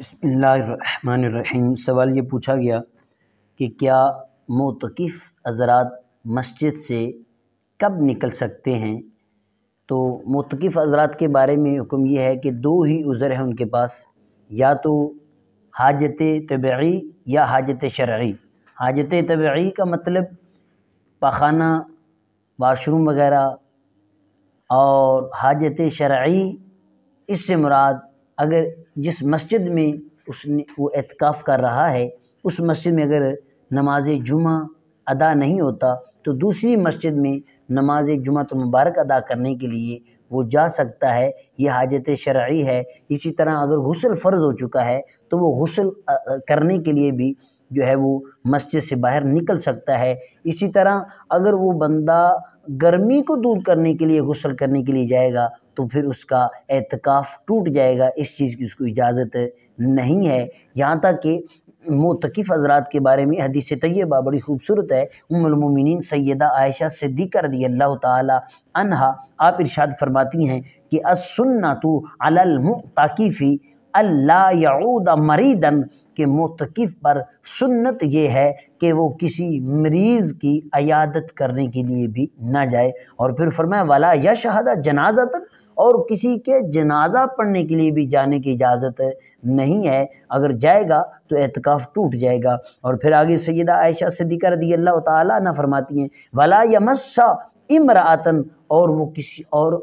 बिस्मिल्लाहिर्रहमानिर्रहीम। सवाल ये पूछा गया कि क्या मोतकिफ़ हज़रात मस्जिद से कब निकल सकते हैं। तो मोतकिफ़ हज़रात के बारे में हुक्म ये है कि दो ही उज़र हैं उनके पास, या तो हाजत तबई या हाजत शरई। हाजत तबई का मतलब पाखाना, वाशरूम वग़ैरह, और हाजत शरई इससे मुराद अगर जिस मस्जिद में उसने वो एतकाफ़ कर रहा है उस मस्जिद में अगर नमाज जुमा अदा नहीं होता तो दूसरी मस्जिद में नमाज जुमातुल मुबारक अदा करने के लिए वो जा सकता है। ये हाजत शरई है। इसी तरह अगर गुस्ल फ़र्ज़ हो चुका है तो वो गुस्ल करने के लिए भी जो है वो मस्जिद से बाहर निकल सकता है। इसी तरह अगर वो बंदा गर्मी को दूर करने के लिए गुस्ल करने के लिए जाएगा तो फिर उसका एतकाफ़ टूट जाएगा। इस चीज़ की उसको इजाज़त नहीं है। यहाँ तक कि मोतकिफ़ हज़रात के बारे में हदीस तय्यबा बड़ी खूबसूरत है। उम्मुल मोमिनीन सैयदा आयशा सिद्दीक़ा रज़ियल्लाहु ताला अन्हा आप इरशाद फरमाती हैं कि अस्सुन्नतु अलल मुअ्तकिफ़ी अल्ला यऊद मरीदन, कि मोतकिफ़ पर सुन्नत ये है कि वो किसी मरीज़ की अयादत करने के लिए भी ना जाए। और फिर फरमाया वला यशहद जनाज़तन, और किसी के जनाजा पढ़ने के लिए भी जाने की इजाज़त नहीं है। अगर जाएगा तो एतकाफ़ टूट जाएगा। और फिर आगे सैयदा आयशा सिद्दीक़ा रज़ियल्लाहु ताला अन्हा फरमाती हैं वला यमस्सा इमरातन, और वो किसी और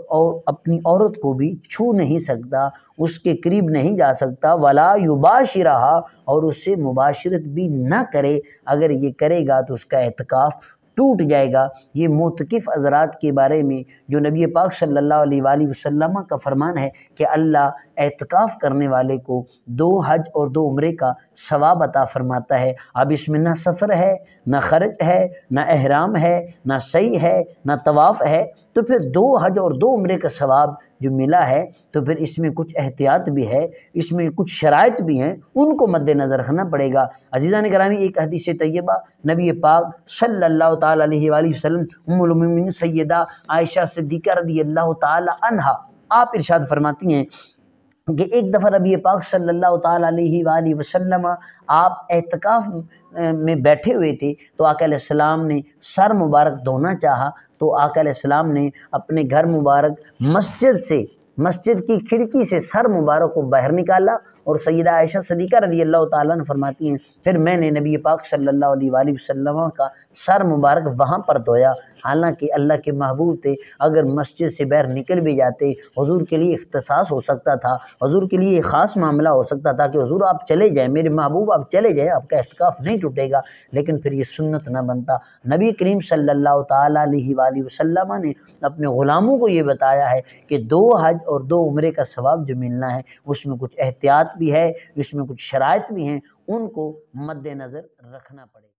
अपनी औरत को भी छू नहीं सकता, उसके करीब नहीं जा सकता। वला युबाशिरहा, और उससे मुबाशरत भी ना करे। अगर ये करेगा तो उसका एतकाफ़ टूट जाएगा। ये मोतकिफ़ हज़रात के बारे में जो नबी पाक सल्लल्लाहु अलैहि वसल्लम का फरमान है कि अल्लाह एतकाफ़ करने वाले को 2 हज और 2 उम्रे का सवाब अता फरमाता है। अब इसमें ना सफ़र है, ना खर्च है, ना एहराम है, ना सई है, ना तवाफ़ है, तो फिर 2 हज और 2 उम्रे का सवाब जो मिला है तो फिर इसमें कुछ एहतियात भी है, इसमें कुछ शराइत भी हैं, उनको मद्देनज़र रखना पड़ेगा। अज़ीज़ान गिरामी, एक हदीस तय्यबा नबी पाक सल्लल्लाहु ताला अलैहि वसल्लम उम्मुल मोमिनीन सैयदा आयशा सिद्दीक़ा रज़ियल्लाहु ताला अन्हा आप इरशाद फरमाती हैं कि एक दफ़ा नबी पाक सल्लल्लाहु ताला अलैहि वसल्लम आप एतकाफ़ में बैठे हुए थे तो आका अलैहिस्सलाम ने सर मुबारक धोना चाहा तो आका अलैहिस्सलाम ने अपने घर मुबारक मस्जिद की खिड़की से सर मुबारक को बाहर निकाला। और सैयदा आयशा सिद्दीक़ा रज़ियल्लाहु ताला अन्हा फरमाती हैं फिर मैंने नबी पाक सल्लल्लाहु अलैहि वसल्लम का सर मुबारक वहाँ पर धोया। हालांकि अल्लाह के महबूब थे, अगर मस्जिद से बाहर निकल भी जाते हुजूर के लिए इख्तिसास हो सकता था, हुजूर के लिए ख़ास मामला हो सकता था कि हुजूर आप चले जाएं, मेरे महबूब आप चले जाएं, आपका एहतिकाफ़ नहीं टूटेगा। लेकिन फिर ये सुन्नत ना बनता। नबी करीम सल्लल्लाहु ताला अलैहि वसल्लम ने अपने ग़ुलामों को ये बताया है कि 2 हज और 2 उम्रे का सवाब जो मिलना है उसमें कुछ एहतियात भी है, इसमें कुछ शराइत भी हैं, उनको मद्देनज़र रखना पड़ेगा।